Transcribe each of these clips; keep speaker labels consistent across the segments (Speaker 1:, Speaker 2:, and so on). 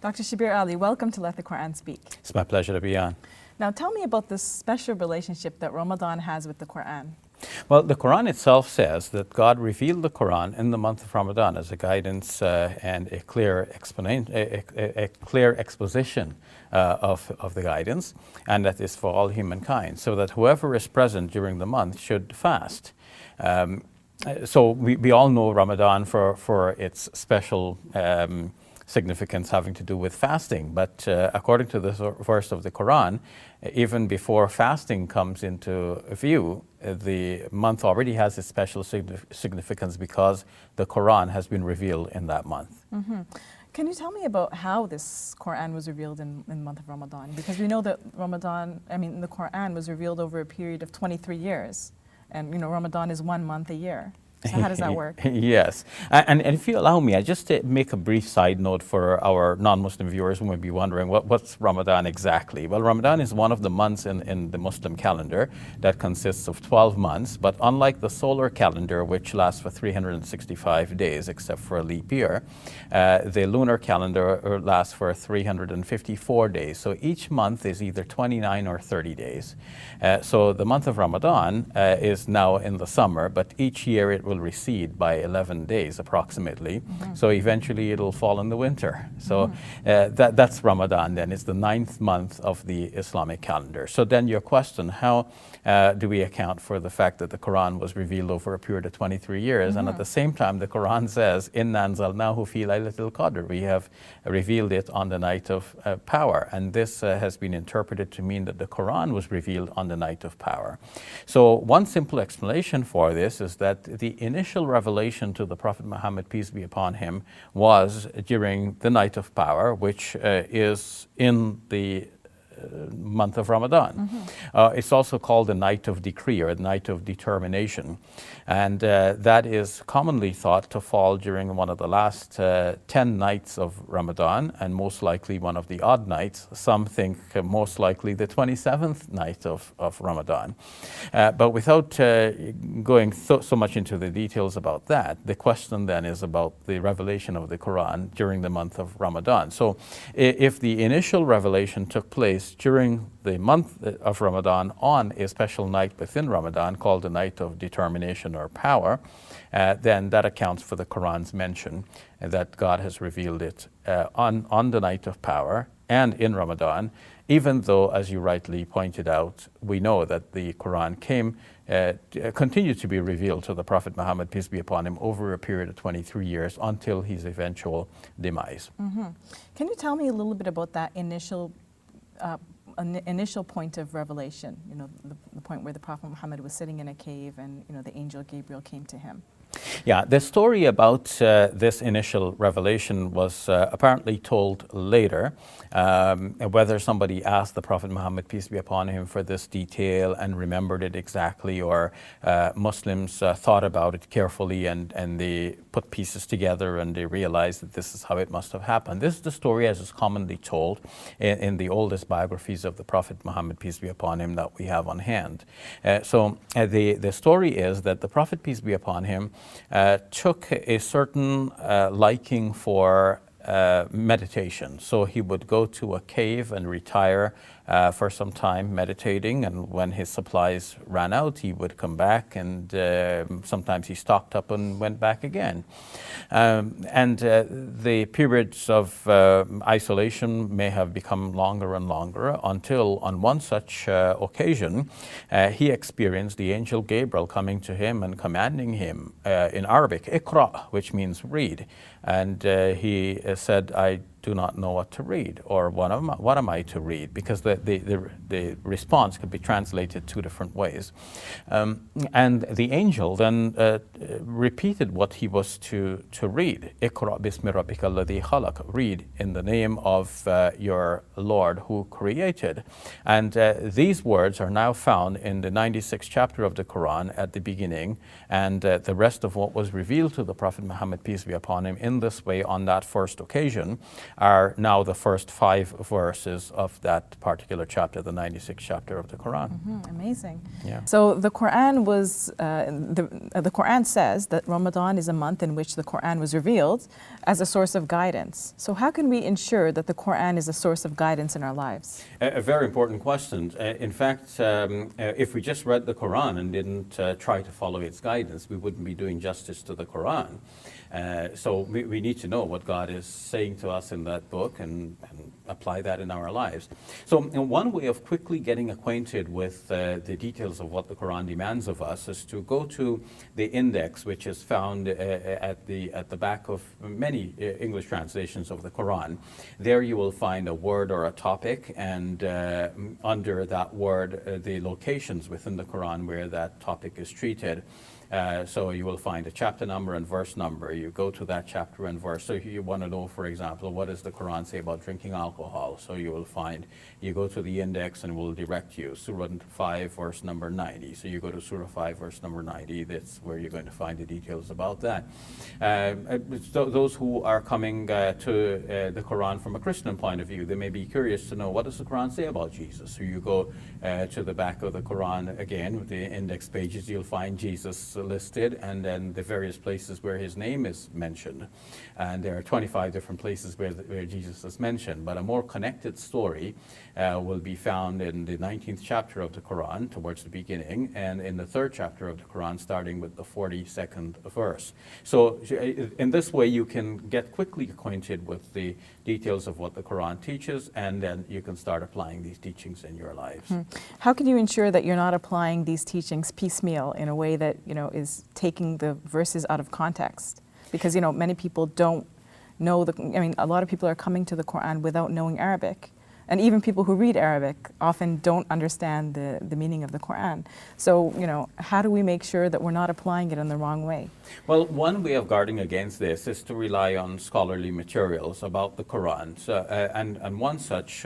Speaker 1: Dr. Shabir Ali, welcome to Let the Quran Speak.
Speaker 2: It's my pleasure to be on.
Speaker 1: Now tell me about this special relationship that Ramadan has with the Quran.
Speaker 2: Well, the Quran itself says that God revealed the Quran in the month of Ramadan as a guidance and a clear exposition of the guidance, and that is for all humankind, so that whoever is present during the month should fast. So we all know Ramadan for its special significance having to do with fasting. But according to this verse of the Quran, even before fasting comes into view, the month already has its special significance because the Quran has been revealed in that month.
Speaker 1: Mm-hmm. Can you tell me about how this Quran was revealed in the month of Ramadan? Because we know that the Quran was revealed over a period of 23 years. And Ramadan is 1 month a year. So how does that work?
Speaker 2: Yes. And if you allow me, I just make a brief side note for our non-Muslim viewers who may be wondering, what's Ramadan exactly? Well, Ramadan is one of the months in the Muslim calendar that consists of 12 months. But unlike the solar calendar, which lasts for 365 days, except for a leap year, the lunar calendar lasts for 354 days. So each month is either 29 or 30 days. So the month of Ramadan is now in the summer, but each year it will recede by 11 days approximately. Mm-hmm. So eventually it'll fall in the winter. So that's Ramadan then. It's the 9th month of the Islamic calendar. So then your question, how do we account for the fact that the Quran was revealed over a period of 23 years? Mm-hmm. And at the same time, the Quran says, Inna anzalnahu fi laylatil qadr. We have revealed it on the night of power. And this has been interpreted to mean that the Quran was revealed on the night of power. So one simple explanation for this is that the initial revelation to the Prophet Muhammad, peace be upon him, was during the night of power, which is in the month of Ramadan. Mm-hmm. It's also called the night of decree or the night of determination. And that is commonly thought to fall during one of the last 10 nights of Ramadan, and most likely one of the odd nights. Some think most likely the 27th night of Ramadan. But without going so much into the details about that, the question then is about the revelation of the Quran during the month of Ramadan. So if the initial revelation took place during the month of Ramadan on a special night within Ramadan called the night of determination or power, then that accounts for the Quran's mention that God has revealed it on the night of power and in Ramadan, even though, as you rightly pointed out, we know that the Quran continued to be revealed to the Prophet Muhammad, peace be upon him, over a period of 23 years until his eventual demise.
Speaker 1: Mm-hmm. Can you tell me a little bit about that initial point of revelation, the point where the Prophet Muhammad was sitting in a cave and the angel Gabriel came to him?
Speaker 2: Yeah, the story about this initial revelation was apparently told later. Whether somebody asked the Prophet Muhammad, peace be upon him, for this detail and remembered it exactly, or Muslims thought about it carefully and they put pieces together and they realized that this is how it must have happened. This is the story as is commonly told in the oldest biographies of the Prophet Muhammad, peace be upon him, that we have on hand. So the story is that the Prophet, peace be upon him, took a certain liking for meditation. So he would go to a cave and retire for some time meditating, and when his supplies ran out, he would come back, and sometimes he stocked up and went back again. And the periods of isolation may have become longer and longer until on one such occasion he experienced the angel Gabriel coming to him and commanding him in Arabic, Iqra, which means read. And he said, I do not know what to read, or what am I to read? Because the response could be translated two different ways. And the angel then repeated what he was to read. Iqra bismi rabbika alladhi khalaq. Read in the name of your Lord who created. And these words are now found in the 96th chapter of the Quran at the beginning, and the rest of what was revealed to the Prophet Muhammad, peace be upon him, in this way on that first occasion. are now the first 5 verses of that particular chapter, the 96th chapter of the Quran.
Speaker 1: Amazing.
Speaker 2: Yeah.
Speaker 1: So the Quran was, the Quran says that Ramadan is a month in which the Quran was revealed as a source of guidance. So how can we ensure that the Quran is a source of guidance in our lives?
Speaker 2: A very important question. In fact, if we just read the Quran and didn't try to follow its guidance, we wouldn't be doing justice to the Quran. So we need to know what God is saying to us in that book and apply that in our lives. So one way of quickly getting acquainted with the details of what the Quran demands of us is to go to the index, which is found at the back of many English translations of the Quran. There you will find a word or a topic, and under that word, the locations within the Quran where that topic is treated. So you will find a chapter number and verse number. You go to that chapter and verse. So you want to know, for example, what does the Quran say about drinking alcohol? So you will find, you go to the index and it will direct you. Surah 5, verse number 90. So you go to Surah 5, verse number 90. That's where you're going to find the details about that. So those who are coming to the Quran from a Christian point of view, they may be curious to know, what does the Quran say about Jesus? So you go to the back of the Quran again, with the index pages, you'll find Jesus listed, and then the various places where his name is mentioned. And there are 25 different places where Jesus is mentioned. But a more connected story will be found in the 19th chapter of the Quran, towards the beginning, and in the 3rd chapter of the Quran, starting with the 42nd verse. So in this way, you can get quickly acquainted with the details of what the Quran teaches, and then you can start applying these teachings in your lives.
Speaker 1: How can you ensure that you're not applying these teachings piecemeal in a way that, is taking the verses out of context? Because, many people don't know a lot of people are coming to the Quran without knowing Arabic. And even people who read Arabic often don't understand the meaning of the Quran. So, how do we make sure that we're not applying it in the wrong way?
Speaker 2: Well, one way of guarding against this is to rely on scholarly materials about the Quran. So, and one such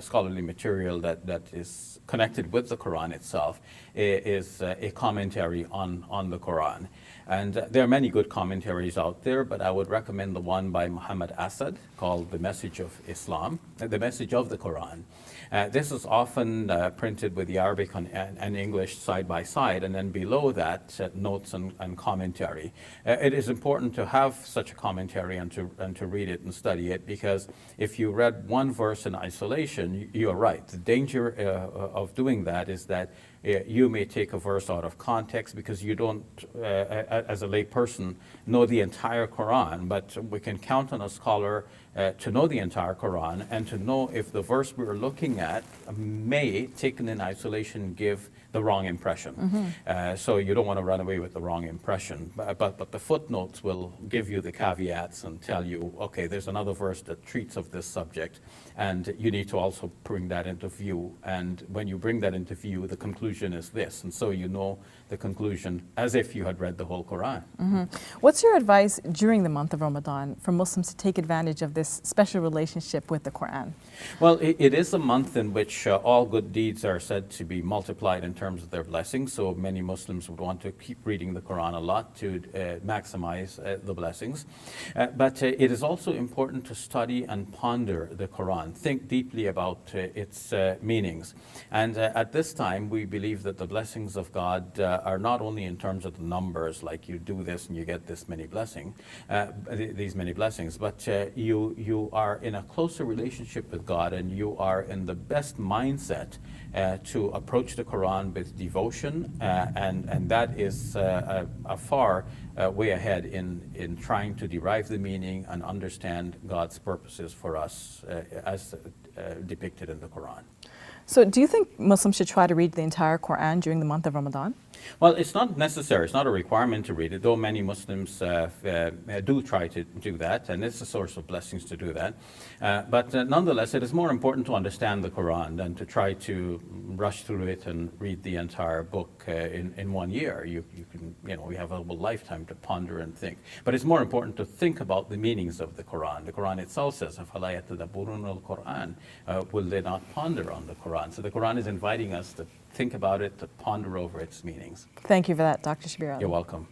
Speaker 2: scholarly material that is connected with the Quran itself is a commentary on the Quran. And there are many good commentaries out there, but I would recommend the one by Muhammad Asad called The Message of Islam, The Message of the Quran. This is often printed with the Arabic and English side by side, and then below that, notes and commentary. It is important to have such a commentary and to read it and study it, because if you read one verse in isolation, you're right. The danger of doing that is that you may take a verse out of context because you don't, as a lay person, know the entire Quran, but we can count on a scholar to know the entire Quran and to know if the verse we're looking at may, taken in isolation, give the wrong impression. So you don't want to run away with the wrong impression. But the footnotes will give you the caveats and tell you, okay, there's another verse that treats of this subject, and you need to also bring that into view. And when you bring that into view, the conclusion is this. And so you know the conclusion as if you had read the whole Quran.
Speaker 1: What's your advice during the month of Ramadan for Muslims to take advantage of this special relationship with the Quran?
Speaker 2: Well, it is a month in which all good deeds are said to be multiplied in terms of their blessings. So many Muslims would want to keep reading the Quran a lot to maximize the blessings. But it is also important to study and ponder the Quran, think deeply about its meanings. And at this time, we believe that the blessings of God are not only in terms of the numbers, like you do this and you get this many these many blessings, but you are in a closer relationship with God, and you are in the best mindset to approach the Quran with devotion, and that is a far way ahead in trying to derive the meaning and understand God's purposes for us as depicted in the Quran.
Speaker 1: So do you think Muslims should try to read the entire Quran during the month of Ramadan?
Speaker 2: Well, it's not necessary. It's not a requirement to read it, though many Muslims do try to do that, and it's a source of blessings to do that. But nonetheless, it is more important to understand the Quran than to try to rush through it and read the entire book in 1 year. You can, we have a whole lifetime to ponder and think. But it's more important to think about the meanings of the Quran. The Quran itself says, أَفَلَا يَتَدَبُّرُونَ الْقُرْآنَ Will they not ponder on the Quran? So the Quran is inviting us to think about it, to ponder over its meanings.
Speaker 1: Thank you for that, Dr. Shabir.
Speaker 2: You're welcome.